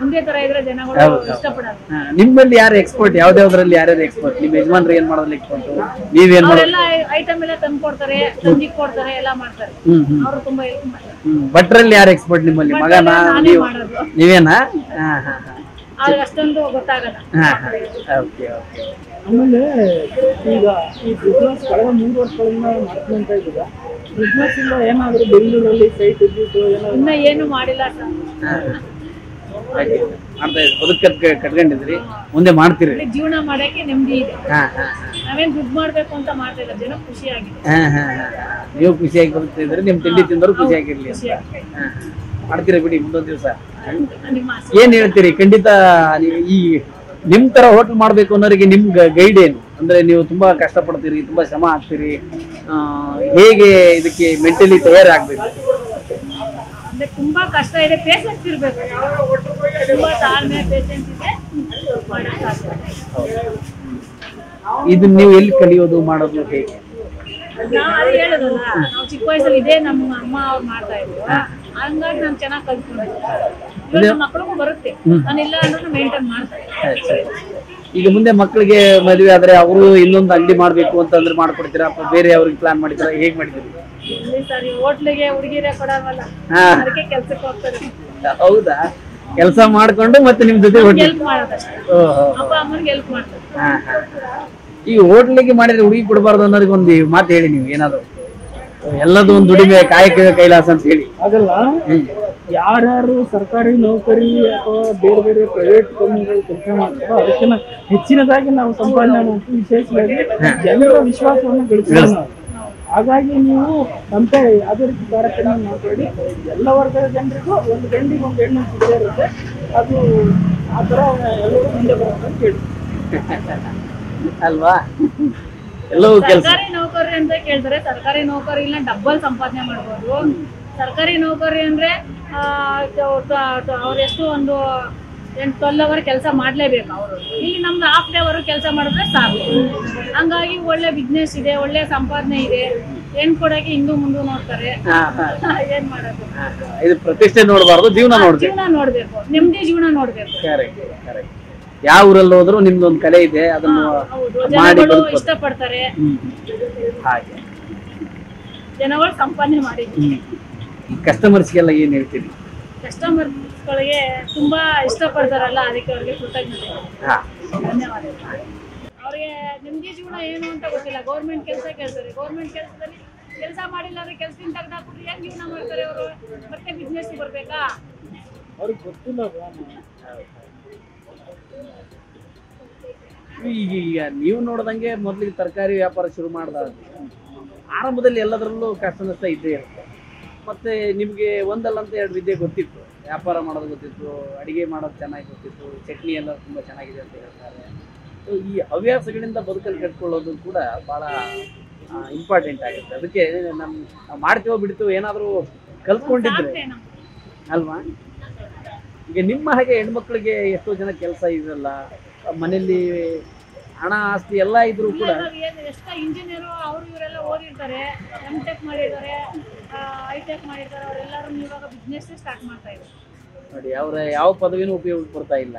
ಒಂದೇ ತರ ಇದ್ರೆ ಜನಗಳು ಇಷ್ಟಪಡಲ್ಲ. ನಿಮ್ಮಲ್ಲಿ ಯಾರು ಎಕ್ಸ್ಪರ್ಟ್? ಯಾವ್ದಾವ್ದ್ರಲ್ಲಿ ಯಾರ್ಯಾರು ಎಕ್ಸ್ಪರ್ಟ್? ನಿಮ್ಮ ಯಜಮಾನ್ರು ಏನ್ ಮಾಡೋದ್ರಲ್ಲಿ ಎಕ್ಸ್ಪರ್ಟ್? ನೀವೇನ್ ಮಾಡೋದು? ಅವರೆಲ್ಲ ಐಟಮ್ ಎಲ್ಲ ತಂದು ಕೊಡ್ತಾರೆ, ತಂದಿಕ್ ಕೊಡ್ತಾರೆ, ಎಲ್ಲ ಮಾಡ್ತಾರೆ. ಅವರು ತುಂಬಾ ಹೆಲ್ಪ್ ಮಾಡ್ತಾರೆ. ಭಟ್ರಲ್ಲಿ ಯಾರು ಎಕ್ಸ್ಪರ್ಟ್ ನಿಮ್ಮಲ್ಲಿ? ಮಗನ ನೀವೇನಾ? ಆದ್ರೆ ಅಷ್ಟೊಂದು ಗೊತ್ತಾಗಲ್ಲ. ಆಮೇಲೆ ಈಗ ಈ ಬಿಸ್ನೆಸ್ ಕಳೆದ 3 ವರ್ಷಗಳಿಂದ ಮಾಡ್ಕೊಂತ ಇದ್ದೀರಾ. ಬಿಸ್ನೆಸ್ ಇಂದ ಏನಾದ್ರು ಬೆಂಗಳೂರಲ್ಲಿ ಸೈಟ್ ಇದ್ದಿದ್ದು ಏನಾದ್ರು? ಇನ್ನ ಏನು ಮಾಡಿಲ್ಲ ಸರ್. ಮಾಡ್ತಾ ಇದ್ದೀರಿ, ಬದುಕು ಕಟ್ಕೊಂಡಿದ್ರಿ, ಮುಂದೆ ಮಾಡ್ತೀರಿ. ಜೀವನ ಮಾಡಕ್ಕೆ ನೆಮ್ಮದಿ ಇದೆ. ನಾವೇನ್ ದುಡ್ಡು ಮಾಡ್ಬೇಕು ಅಂತ ಮಾಡ್ತಾ ಇಲ್ಲ, ಜನ ಖುಷಿಯಾಗಿದೆ. ನೀವು ಖುಷಿಯಾಗಿ ಬದುಕ್ತಾ ಇದ್ರಿ, ನಿಮ್ ತಿಂಡಿ ತಿಂದವರು ಖುಷಿಯಾಗಿರ್ಲಿ ಮಾಡ್ತೀರಾ ಬಿಡಿ. ಮುಂದೊಂದ್ ದಿವಸ ಏನ್ ಹೇಳ್ತೀರಿ? ಖಂಡಿತ ನೀವು ಈ ನಿಮ್ ತರ ಹೋಟೆಲ್ ಮಾಡ್ಬೇಕು ಅನ್ನೋರಿಗೆ ನಿಮ್ ಗೈಡ್ ಏನು? ಅಂದ್ರೆ ನೀವು ತುಂಬಾ ಕಷ್ಟ ಪಡ್ತೀರಿ, ತುಂಬಾ ಶ್ರಮ ಹಾಕ್ತೀರಿ, ಹೇಗೆ ಇದಕ್ಕೆ ಮೆಂಟಲಿ ತಯಾರಾಗ್ಬೇಕು? ಅಂದ್ರೆ ತುಂಬಾ ಕಷ್ಟ ಇದೆ, ಪೇಷನ್ಸ್ ಇರ್ಬೇಕು, ತುಂಬಾ ತಾಳ್ಮೆ, ಪೇಷನ್ಸ್ ಇದೆ. ಇದನ್ನ ನೀವು ಎಲ್ಲಿ ಕಲಿಯೋದು, ಮಾಡೋದು ಹೇಗೆ? ನಾವು ಅದು ಹೇಳೋದಲ್ಲ, ನಾವು ಚಿಕ್ಕ ವಯಸ್ಸಲ್ಲಿ ಇದೇ ನಮ್ಮ ಅಮ್ಮ ಅವ್ರು ಮಾಡ್ತಾ ಇದ್ರು, ಹಂಗಾಗಿ ನಾನು ಚೆನ್ನಾಗಿ ಕಲ್ತ್ಕೊಂಡಿದ್ದೆ. ಇವಾಗ ಮಕ್ಕಳಿಗೂ ಬರುತ್ತೆ, ನಾನಿಲ್ಲ ಅಂದ್ರೂ ಮೇಂಟೈನ್ ಮಾಡ್ತಾರೆ. ಈಗ ಮುಂದೆ ಮಕ್ಕಳಿಗೆ ಮದುವೆ ಆದ್ರೆ ಅವರು ಇನ್ನೊಂದು ಅಂಗಡಿ ಮಾಡ್ಬೇಕು ಅಂತಂದ್ರೆ ಮಾಡ್ಕೊಡ್ತೀರಾ ಅಥವಾ ಬೇರೆ ಅವ್ರಿಗೆ ಪ್ಲಾನ್ ಮಾಡಿದ್ರ? ಹೇಗ್ ಮಾಡಿದ್ರಿ? ಸರಿ, ಹೋಟ್ಲಿಗೆ ಹುಡುಗಿರೇ ಕೊಡವಲ್ಲ, ಅದಕ್ಕೆ ಕೆಲ್ಸಕ್ಕೆ ಹೋಗ್ತಾರೆ. ಹೌದಾ? ಕೆಲಸ ಮಾಡ್ಕೊಂಡು ಮತ್ತೆ ನಿಮ್ ಜೊತೆ ಹೆಲ್ಪ್ ಮಾಡೋದಷ್ಟೇ, ಅಪ್ಪ ಅಮ್ಮನಿಗೆ ಹೆಲ್ಪ್ ಮಾಡ್ತಾರೆ. ಈಗ ಹೋಟ್ಲಿಗೆ ಮಾಡಿದ್ರೆ ಹುಡುಗಿ ಕೊಡಬಾರ್ದು ಅನ್ನೋದಕ್ಕೆ ಒಂದು ಮಾತು ಹೇಳಿ ನೀವು. ಏನಾದ್ರು ಎಲ್ಲದೂ ಒಂದು ದುಡಿಮೆ, ಕಾಯಕ ಕೈಲಾಸ ಅಂತ ಹೇಳಿ. ಆಗಲ್ಲ. ಯಾರ್ಯಾರು ಸರ್ಕಾರಿ ನೌಕರಿ ಅಥವಾ ಬೇರೆ ಬೇರೆ ಪ್ರೈವೇಟ್ ಕಂಪನಿಗಳು ಕೆಲಸ ಮಾಡ್ತಾರೋ ಅದಕ್ಕಿಂತ ಹೆಚ್ಚಿನದಾಗಿ ನಾವು ಸಂಪಾದನೆ ಮಾಡ್ತೀವಿ. ವಿಶೇಷವಾಗಿ ಜನರ ವಿಶ್ವಾಸವನ್ನು ಗಳಿಸೋಣ. ಹಾಗಾಗಿ ನೀವು ಕಂಪೇರ್ ಯಾವುದೇ ರೀತಿ ತಾರತಮ್ಯ ಮಾತಾಡಿ ಎಲ್ಲ ವರ್ಗದ ಜನರಿಗೂ ಒಂದು ಗಂಡಿಗೆ ಒಂದು ಹೆಣ್ಣು ಸಿಗದೇ ಇರುತ್ತೆ. ಅದು ಆ ಥರ ಎಲ್ಲರೂ ಮುಂದೆ ಬರುತ್ತೆ ಅಂತ ಹೇಳಿ ಅಲ್ವಾ? ಎಲ್ಲವೂ ಕೆಲಸ. ಸರ್ಕಾರಿ ನೌಕರಿ ಅಂತ ಕೇಳ್ತಾರೆ, ಸರ್ಕಾರಿ ನೌಕರಿ ಇಲ್ಲ ಡಬ್ಬಲ್ ಸಂಪಾದನೆ ಮಾಡ್ಬೋದು. ಸರ್ಕಾರಿ ನೌಕರಿ ಅಂದ್ರೆ ಅವ್ರೆಷ್ಟು ಒಂದು 12 ಅವರ್ ಕೆಲಸ ಮಾಡ್ಲೇಬೇಕು ಅವರು. ಇಲ್ಲಿ ನಮ್ದು ಹಾಫ್ ಡೇ ವರೆಗೂ ಕೆಲಸ ಮಾಡಿದ್ರೆ ಸಾಕು. ಹಂಗಾಗಿ ಒಳ್ಳೆ ಬಿಸ್ನೆಸ್ ಇದೆ, ಒಳ್ಳೆ ಸಂಪಾದನೆ ಇದೆ. ಹೆಣ್ ಕೊಡಕ್ಕೆ ಹಿಂದೂ ಮುಂದೆ ನೋಡ್ತಾರೆ. ಏನ್ ಮಾಡೋದು? ಇದು ಪ್ರತಿಷ್ಠೆ ನೋಡಬಾರ್ದು, ಜೀವನ ನೋಡ್ಬೇಕು. ಜೀವನ ನೋಡ್ಬೇಕು, ನೆಮ್ಮದಿ ಜೀವನ ನೋಡ್ಬೇಕು. ಯಾವ ಊರಲ್ಲಿ ಹೋದ್ರು ನಿಮ್ದೊಂದು ಕಲೆ ಇದೆ, ಅದನ್ನು ಜನಗಳು ಇಷ್ಟಪಡ್ತಾರೆ. ಹಾಗೆ ಜನಗಳು ಸಂಪಾದನೆ ಮಾಡಿದ್ವಿ. ಕಸ್ಟಮರ್ಸ್ಗೆಲ್ಲ ಏನ್ ಹೇಳ್ತೀರಿ? ಕಸ್ಟಮರ್ಸ್ಗಳಿಗೆ ತುಂಬಾ ಇಷ್ಟಪಡ್ತಾರಲ್ಲ, ಅದಕ್ಕೆ ಅವ್ರಿಗೆ ಕೃತಜ್ಞತೆ, ಧನ್ಯವಾದ. ಅವ್ರಿಗೆ ನೆಮ್ಮದಿ ಜೀವನ ಏನು ಅಂತ ಗೊತ್ತಿಲ್ಲ. ಗೌರ್ಮೆಂಟ್ ಕೆಲಸ ಕೇಳ್ತಾರೆ, ಗೌರ್ಮೆಂಟ್ ಕೆಲಸದಲ್ಲಿ ಕೆಲಸ ಮಾಡಿಲ್ಲ ಅಂದ್ರೆ ಕೆಲಸದಿಂದ ತೆಗೆದಾಕ್ಬಿಟ್ರೆ ಹೆಂಗ್ ಜೀವನ ಮಾಡ್ತಾರೆ ಅವರು? ಮತ್ತೆ ಬಿಸ್ನೆಸ್ ಬರ್ಬೇಕಾ? ಅವ್ರಿಗೆ ಗೊತ್ತಿಲ್ಲ. ಈಗ ನೀವು ನೋಡ್ದಂಗೆ ಮೊದ್ಲಿಗೆ ತರಕಾರಿ ವ್ಯಾಪಾರ ಶುರು ಮಾಡಿದಾಗ ಆರಂಭದಲ್ಲಿ ಎಲ್ಲದರಲ್ಲೂ ಕಷ್ಟ ನಷ್ಟ ಇದ್ದೇ ಇರುತ್ತೆ. ಮತ್ತೆ ನಿಮ್ಗೆ ಒಂದಲ್ಲ ಅಂತ 2 ವಿದ್ಯೆ ಗೊತ್ತಿತ್ತು. ವ್ಯಾಪಾರ ಮಾಡೋದು ಗೊತ್ತಿತ್ತು, ಅಡಿಗೆ ಮಾಡೋದು ಚೆನ್ನಾಗಿ ಗೊತ್ತಿತ್ತು, ಚಟ್ನಿ ಎಲ್ಲ ತುಂಬಾ ಚೆನ್ನಾಗಿದೆ ಅಂತ ಹೇಳ್ತಾರೆ. ಈ ಹವ್ಯಾಸಗಳಿಂದ ಬದುಕನ್ನು ಕಟ್ಕೊಳ್ಳೋದು ಕೂಡ ಬಹಳ ಇಂಪಾರ್ಟೆಂಟ್ ಆಗುತ್ತೆ. ಅದಕ್ಕೆ ನಾವು ಮಾಡ್ತೀವೋ ಬಿಡ್ತೀವೋ ಏನಾದರೂ ಕಲ್ತ್ಕೊಂಡಿದ್ರೆ ಅಲ್ವಾ. ಈಗ ನಿಮ್ಮ ಹಾಗೆ ಹೆಣ್ಮಕ್ಳಿಗೆ ಎಷ್ಟೋ ಜನ ಕೆಲಸ ಇರಲ್ಲ, ಮನೆಯಲ್ಲಿ ಹಣ ಆಸ್ತಿ ಎಲ್ಲ ಇದ್ರು ಕೂಡ ಎಷ್ಟೋ ಇಂಜಿನಿಯರು ಅವರು ಇವರೆಲ್ಲ ಓದಿರ್ತಾರೆ, MTech ಮಾಡಿದ್ದಾರೆ, ITech ಮಾಡಿರ್ತಾರೆ, ಅವರೆಲ್ಲರೂ ಇವಾಗ ಬಿಸ್ನೆಸ್ ಸ್ಟಾರ್ಟ್ ಮಾಡ್ತಾ ಇದ್ದಾರೆ ನೋಡಿ. ಅವರ ಯಾವ ಪದವಿನೂ ಉಪಯೋಗ ಕೊಡ್ತಾ ಇಲ್ಲ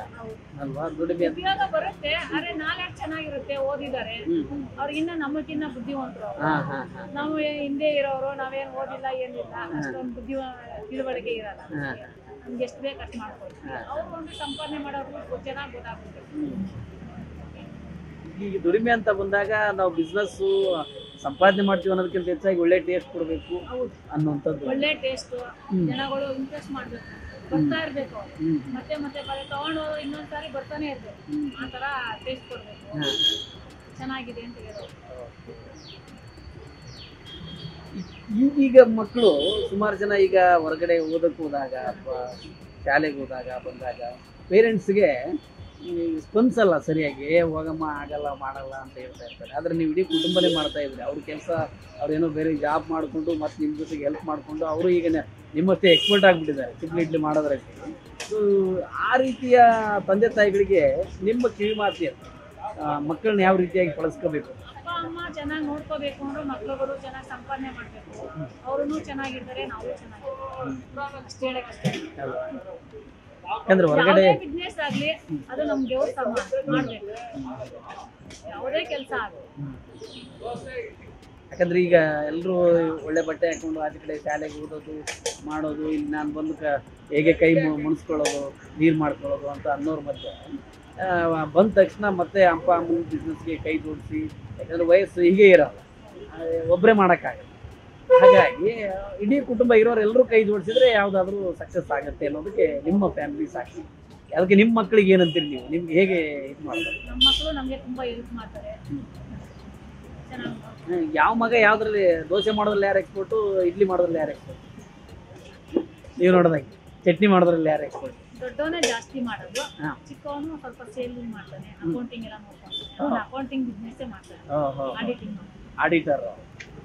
ಅಲ್ವಾ. ದುಡಿಮೆ ಉಪಯೋಗ ಬರುತ್ತೆ, ಆದ್ರೆ ನಾಲ್ಕು ಚೆನ್ನಾಗಿರುತ್ತೆ, ಓದಿದ್ದಾರೆ, ಅವ್ರಿಗಿನ್ನ ನಮಗಿನ್ನ ಬುದ್ಧಿವಂತರು. ನಾವು ಹಿಂದೆ ಇರೋರು, ನಾವೇನ್ ಓದಿಲ್ಲ ಏನಿಲ್ಲ, ಅಷ್ಟೊಂದು ತಿಳುವಳಿಕೆ ಇರಲ್ಲ, ನಮ್ಗೆ ಎಷ್ಟು ಬೇಕು ಅಷ್ಟು ಮಾಡ್ಕೊಳ್ತೀವಿ. ಅವ್ರು ಒಂದು ಸಂಪಾದನೆ ಮಾಡೋರು ಚೆನ್ನಾಗಿ ಗೊತ್ತಾಗುತ್ತೆ. ಈಗ ದುಡಿಮೆ ಅಂತ ಬಂದಾಗ ನಾವು ಬಿಸ್ನೆಸ್ ಸಂಪಾದನೆ ಮಾಡ್ತೀವಿ ಅನ್ನೋದಕ್ಕಿಂತ ಹೆಚ್ಚಾಗಿ ಒಳ್ಳೆ ಟೇಸ್ಟ್ ಕೊಡಬೇಕು ಅನ್ನುವಂಥದ್ದು. ಒಳ್ಳೆ ಟೇಸ್ಟ್, ಜನಗಳು ಇಂಟ್ರೆಸ್ಟ್ ಮಾಡ್ಬೇಕು, ಬರ್ತಾ ಇರ್ಬೇಕು, ಮತ್ತೆ ಮತ್ತೆ ತಗೊಂಡು ಇನ್ನೊಂದ್ಸಾರಿ ಬರ್ತಾನೆ ಇರ್ಬೇಕು, ಆ ತರ ಟೇಸ್ಟ್ ಕೊಡ್ಬೇಕು, ಚೆನ್ನಾಗಿದೆ ಅಂತ ಹೇಳೋದು. ಈಗೀಗ ಮಕ್ಕಳು ಸುಮಾರು ಜನ ಈಗ ಹೊರಗಡೆ ಓದಕ್ಕೆ ಹೋದಾಗ ಅಥವಾ ಶಾಲೆಗೆ ಹೋದಾಗ ಬಂದಾಗ ಪೇರೆಂಟ್ಸ್ಗೆ ಸ್ಪಂದಿಸಲ್ಲ ಸರಿಯಾಗಿ, ಹೋಗಮ್ಮ ಆಗಲ್ಲ ಮಾಡಲ್ಲ ಅಂತ ಹೇಳ್ತಾ ಇರ್ತಾರೆ. ಆದರೆ ನೀವು ಇಡೀ ಕುಟುಂಬನೇ ಮಾಡ್ತಾ ಇದ್ರಿ, ಅವ್ರ ಕೆಲಸ ಅವ್ರೇನೋ ಬೇರೆ ಜಾಬ್ ಮಾಡಿಕೊಂಡು ಮತ್ತು ನಿಮ್ಮ ಜೊತೆಗೆ ಹೆಲ್ಪ್ ಮಾಡಿಕೊಂಡು ಅವರು ಈಗ ನಿಮ್ಮಷ್ಟೇ ಎಕ್ಸ್ಪರ್ಟ್ ಆಗಿಬಿಟ್ಟಿದ್ದಾರೆ ಚಿಕ್ಕ ಇಡ್ಲಿ ಮಾಡೋದ್ರಲ್ಲಿ. ಸೊ ಆ ರೀತಿಯ ತಂದೆ ತಾಯಿಗಳಿಗೆ ನಿಮ್ಮ ಕಿವಿ ಮಾತು ಮಕ್ಕಳನ್ನ ಯಾವ ರೀತಿಯಾಗಿ ಬಳಸ್ಕೋಬೇಕು? ಅಪ್ಪ ಅಮ್ಮ ಚೆನ್ನಾಗಿ ನೋಡ್ಕೋಬೇಕು ಅಂದ್ರೆ ಮಕ್ಳುಗಳು ಚೆನ್ನಾಗಿ ಸಂಪಾದನೆ ಮಾಡಬೇಕು, ಅವರು ಚೆನ್ನಾಗಿರ್ತಾರೆ, ನಾವು ಚೆನ್ನಾಗಿರ್ತಾರೆ, ಅಷ್ಟೇ ಹೇಳಕ್ಕಷ್ಟೇ. ಯಾಕಂದ್ರೆ ಹೊರಗಡೆ ಬಿಸ್ನೆಸ್ ಆಗ್ಲಿ ಅದು ನಮ್ ದೇವಸ್ಥಾನ ಮಾಡ್ಬೇಕು, ಯಾವುದೇ ಕೆಲಸ ಆಗಲಿ. ಯಾಕಂದ್ರೆ ಈಗ ಎಲ್ಲರೂ ಒಳ್ಳೆ ಬಟ್ಟೆ ಹಾಕೊಂಡು ಆಚೆ ಕಡೆ ಶಾಲೆಗೆ ಓದೋದು ಮಾಡೋದು, ಇಲ್ಲಿ ನಾನು ಬಂದು ಹೇಗೆ ಕೈ ಮುಣಿಸ್ಕೊಳ್ಳೋದು, ನೀರು ಮಾಡ್ಕೊಳ್ಳೋದು ಅಂತ ಅನ್ನೋರ ಮಧ್ಯೆ ಬಂದ ತಕ್ಷಣ ಮತ್ತೆ ಅಪ್ಪ ಅಮ್ಮನ ಬಿಸ್ನೆಸ್ಗೆ ಕೈ ಜೋಡಿಸಿ, ಯಾಕಂದ್ರೆ ವಯಸ್ಸು ಹೀಗೆ ಇರೋಲ್ಲ, ಒಬ್ಬರೇ ಮಾಡೋಕ್ಕಾಗಲ್ಲ. ಹಾಗಾಗಿ ಇಡೀ ಕುಟುಂಬ ಇರೋರು ಎಲ್ಲರೂ ಕೈ ಜೋಡಿಸಿದ್ರೆ ಯಾವುದಾದ್ರೂ ಸಕ್ಸಸ್ ಆಗುತ್ತೆ ಅನ್ನೋದಕ್ಕೆ ನಿಮ್ಮ ಫ್ಯಾಮಿಲಿ ಸಾಕ್ಷಿ. ಅದಕ್ಕೆ ನಿಮ್ಮ ಮಕ್ಕಳಿಗೆ ಏನಂತೀರಿ ನೀವು? ನಿಮ್ಗೆ ಹೇಗೆ ಇದು ಮಾಡ್ತಾರೆ? ನಮ್ಮ ಮಕ್ಕಳು ನಮಗೆ ತುಂಬಾ ಹೆಲ್ಪ್ ಮಾಡ್ತಾರೆ. ಯಾವ ಮಗ ಯಾವ್ದ್ರಲ್ಲಿ ದೋಸೆ ಮಾಡೋದ್ರಲ್ಲಿ ಯಾರು ಎಕ್ಸ್ಪರ್ಟು, ಇಡ್ಲಿ ಮಾಡೋದ್ರಲ್ಲಿ ಯಾರು ಎಕ್ಸ್ಪರ್ಟ್? ನೀವು ನೋಡಿದಾಗೆ ಚಟ್ನಿ ಮಾಡೋದ್ರಲ್ಲಿ ಯಾರು ಎಕ್ಸ್ಪರ್ಟ್? ದೊಡ್ಡವನೇ ಜಾಸ್ತಿ ಮಾಡೋದು, ಚಿಕ್ಕವನು ಸ್ವಲ್ಪ ಸೇಲಿಂಗ್ ಮಾಡ್ತಾನೆ, ಅಕೌಂಟಿಂಗ್ ಎಲ್ಲ ನೋಡ್ತಾನೆ, ಅಕೌಂಟಿಂಗ್ ಬಿಸ್ನೆಸ್ ಮಾಡ್ತಾನೆ, ಆಡಿಟಿಂಗ್. ಆಡಿಟರ್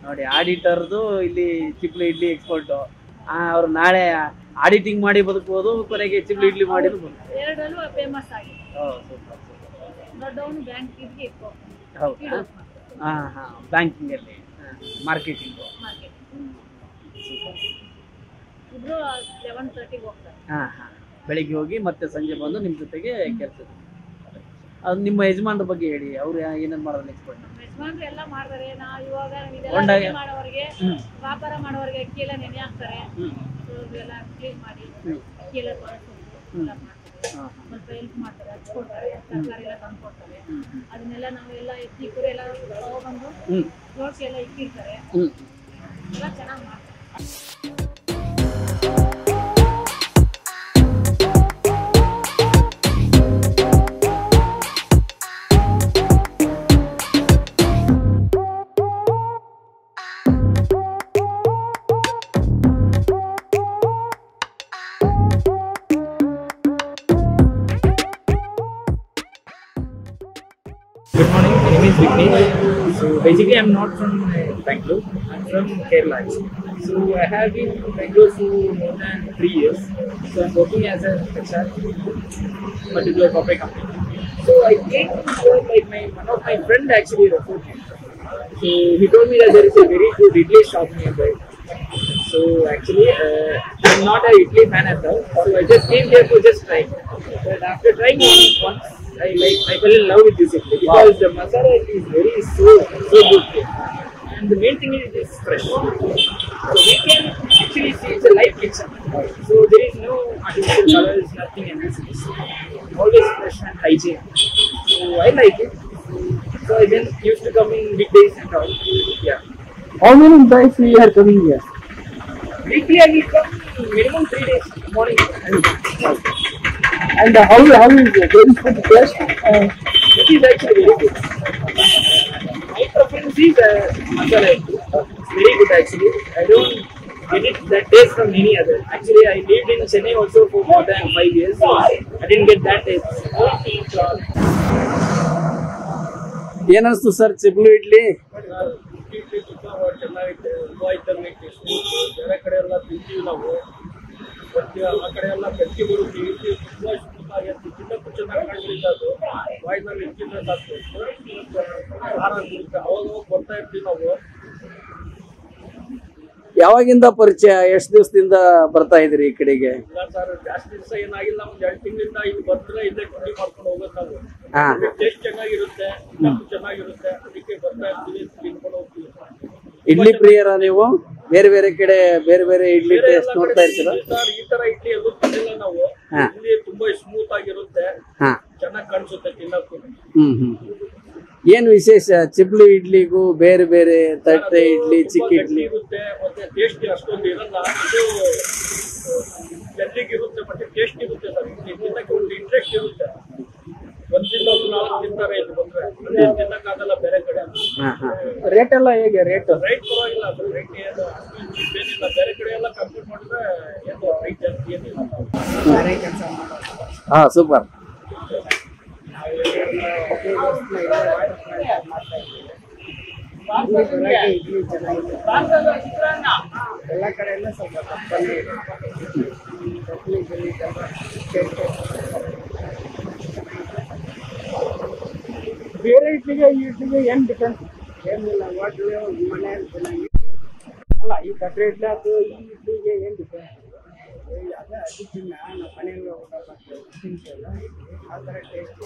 ನೋಡಿ, ಆಡಿಟರ್ದು ಇಲ್ಲಿ ಚಿಪ್ಲಿ ಇಡ್ಲಿ ಎಕ್ಸ್ಪರ್ಟು. ಅವ್ರು ನಾಳೆ ಆಡಿಟಿಂಗ್ ಮಾಡಿ ಬದುಕಬಹುದು, ಕೊನೆಗೆ ಚಿಪ್ಲಿ ಇಡ್ಲಿ ಮಾಡಿ ಎರಡರಲ್ಲೂ ಫೇಮಸ್ ಆಗಿದೆ. ದೊಡ್ಡವನು ಬ್ಯಾಂಕ್ ಇದ್ಗೆ ಹೌದಾ? ಬ್ಯಾಂಕಿಂಗ್ ಅಲ್ಲಿ ಮಾರ್ಕೆಟಿಂಗ್ ಇಬ್ರು 11:30 ಹೋಗ್ತಾರೆ. ಬೆಳಿಗ್ಗೆ ಹೋಗಿ ಮತ್ತೆ ಸಂಜೆ ಬಂದು ನಿಮ್ಮ ಜೊತೆಗೆ ಕೆಲಸ. ಅದು ನಿಮ್ಮ ಯಜಮಾನ್ರ ಬಗ್ಗೆ ಹೇಳಿ, ಅವ್ರು ಏನೇನು ಮಾಡೋದು ಎಕ್ಸ್ಪರ್ಟ್? ಯಜಮಾನ್ರು ಎಲ್ಲ ಮಾಡ್ತಾರೆ. ನಾವು ಇವಾಗ ಮಾಡೋರಿಗೆ, ವ್ಯಾಪಾರ ಮಾಡೋರಿಗೆ ಅಕ್ಕಿ ಎಲ್ಲ ನೆನೆ ಹಾಕ್ತಾರೆ, ಎಲ್ಲ ಕ್ಲೀನ್ ಮಾಡಿ ಅಕ್ಕಿ ಎಲ್ಲ ಎಲ್ಲ ಮಾಡ್ತಾರೆ, ಸ್ವಲ್ಪ ಹೆಲ್ಪ್ ಮಾಡ್ತಾರೆ, ಹಚ್ಕೊಡ್ತಾರೆ, ತರಕಾರಿ ಎಲ್ಲ ತಂದು ಕೊಡ್ತಾರೆ. ಅದನ್ನೆಲ್ಲ ನಾವೆಲ್ಲ ಎತ್ತಿ ಕುರಿ ಎಲ್ಲ ತಗೊಬಂದು ಜೋಡಿಸಿ ಎಲ್ಲ ಇಕ್ಕಿರ್ತಾರೆ, ಎಲ್ಲ ಚೆನ್ನಾಗಿ ಮಾಡ್ತಾರೆ. Good morning, my name is Vignesh. So basically I'm not from Bangalore, I'm from Kerala. So I have been in Bangalore for more than 3 years. So I'm working as a HR, particular corporate company. So I came here like one of my friend actually referred me. So he told me that there is a very good idli shop nearby. So actually I'm not a idli fan at all. So I just came here to just try. But after trying once, I fell in love with this idli because the masala is so good, and the main thing is it's fresh. So we can actually see it's a live kitchen. So there is no artificial colors, nothing in this. It's always fresh and hygiene. So I like it. So I then used to come in weekdays and all. Yeah. How many times you are coming here? Weekly I will come minimum 3 days morning. And how is it? Very good taste? It is actually very good. My preference is masala idli. It's very good actually. I don't get it that taste from any other. Actually, I lived in Chennai also for more than 5 years. So I didn't get that taste. ಏನನ್ಸ್ತು sir ಚಿಪ್ಲು ಇಡ್ಲಿ? ಇಡ್ಲಿ ತುಂಬಾ ಚೆನ್ನಾಗೈತೆ, ಹೂವು ಇದ್ದಂಗೆ ಐತೆ, ಬೇರೆ ಕಡೆ ಎಲ್ಲ ತಿಂತೀವಿ ನಾವು, ಆ ಕಡೆ ಎಲ್ಲ ಗಟ್ಟಿ ಬರುತ್ತೆ, ಇಡ್ಲಿ ತುಂಬಾ ಸ್ಮೂತ್ ಆಗೈತೆ, ತಿನ್ನಕ್ಕೂ ಚೆನ್ನಾಗಿ ಕಾಣಿಸ್ತಿಲ್ಲ, ಅದು ವಾಯ್ನಲ್ಲಿ ಇಟ್ಟಿದ್ರೆ ಸಾಕು, ಖಾರ ಬರುತ್ತೆ, ಅವಾಗ ಬರ್ತಾ ಇರ್ತೀವಿ ನಾವು. ಯಾವಾಗಿಂದ ಪರಿಚಯ, ಎಷ್ಟು ದಿವಸದಿಂದ ಬರ್ತಾ ಇದ್ರಿ ಈ ಕಡೆಗೆ? ಇಲ್ಲ ಸರ್, ಜಾಸ್ತಿ ದಿವಸ ಏನಾಗಿಲ್ಲ, ಒಂದ್ 2 ತಿಂಗಳಿಂದ ಇಲ್ಲಿ ಬಂದ್ರೆ ಇಲ್ಲೇ ತಿಂಡಿ ಮಾಡ್ಕೊಂಡು ಹೋಗೋದು ನಾವು. ಟೇಸ್ಟ್ ಚೆನ್ನಾಗಿರುತ್ತೆ, ತಿನ್ನಕ್ಕೂ ಚೆನ್ನಾಗಿರುತ್ತೆ, ಅದಕ್ಕೆ ಬರ್ತಾ ಇರ್ತೀವಿ, ತಿನ್ಕೊಂಡು ಹೋಗ್ತೀವಿ. ಇಡ್ಲಿ ಪ್ರಿಯರ ನೀವು? ಬೇರೆ ಬೇರೆ ಕಡೆ ಬೇರೆ ಬೇರೆ ಇಡ್ಲಿ ಟೇಸ್ಟ್ ನೋಡ್ತಾ ಇರ್ತೀರಾ? ಸರ್, ಈ ತರ ಇಡ್ಲಿ ಎಲ್ಲೂ ತಿನ್ನಿಲ್ಲ ನಾವು. ಇಲ್ಲಿ ತುಂಬಾ ಸ್ಮೂತ್ ಆಗಿರುತ್ತೆ, ಚೆನ್ನಾಗಿ ಕಾಣಿಸುತ್ತೆ ತಿನ್ನಕ್ಕೂ. ಏನು ವಿಶೇಷ ಚಿಪ್ಲು ಇಡ್ಲಿಗೂ ಬೇರೆ ಬೇರೆ ತಟ್ಟೆ ಇಡ್ಲಿ, ಚಿಕ್ಕ ಇಡ್ಲಿ ಇರುತ್ತೆ, ಮತ್ತೆ ಟೇಸ್ಟ್ ಅಷ್ಟೊಂದು ಇರಲ್ಲ, ಇದು ಇರುತ್ತೆ, ಮತ್ತೆ ಟೇಸ್ಟ್ ಇರುತ್ತೆ ಸರ್. ತಿನ್ನಕ್ಕೆ ಒಂದು ಇಂಟ್ರೆಸ್ಟ್ ಇರುತ್ತೆ, ಒಂದಿನ ನಾವು ತಿಂತಾರೆ ಇದು ಬಂದ್ರೆ, ತಿನ್ನಕ್ಕಾಗಲ್ಲ ಬೇರೆ ಕಡೆ. ರೇಟ್ ಎಲ್ಲ ಹೇಗೆ? ರೇಟ್ ಪರವಾಗಿಲ್ಲ, ಅದು ರೇಟ್ ಏನು ಏನಿಲ್ಲ, ಬೇರೆ ಕಡೆ ಎಲ್ಲ ಕಂಪೇರ್ ಮಾಡಿದ್ರೆ ಏನು ರೈಟ್ ಜಾಸ್ತಿ ಏನಿಲ್ಲ. ಹಾ, ಸೂಪರ್. ಎಲ್ಲ ಕಡೆಯಲ್ಲ ಸ್ವಲ್ಪ ತಪ್ಪನೇ ಇದೆ. ಬೇರೆ ಇಡ್ಲಿಗೆ ಈ ಇಡ್ಲಿಗೆ ಏನು ಡಿಫ್ರೆನ್ಸ್? ಏನಿಲ್ಲ, ಹೋಟ್ಲು ಮನೆಯಲ್ಲಿ ಚೆನ್ನಾಗಿ ಅಲ್ಲ, ಈ ಕಟ್ರೆ ಇಡ್ಲಿ ಅದು ಈ ಇಡ್ಲಿಗೆ ಏನು ಡಿಫ್ರೆನ್ಸ್? ಅದೇ ಅದು ತಿನ್ನ ನಾವು ಮನೆಯಲ್ಲಿ ತಿಂತೀವಲ್ಲ, ಆ ಥರ ಟೇಸ್ಟ್.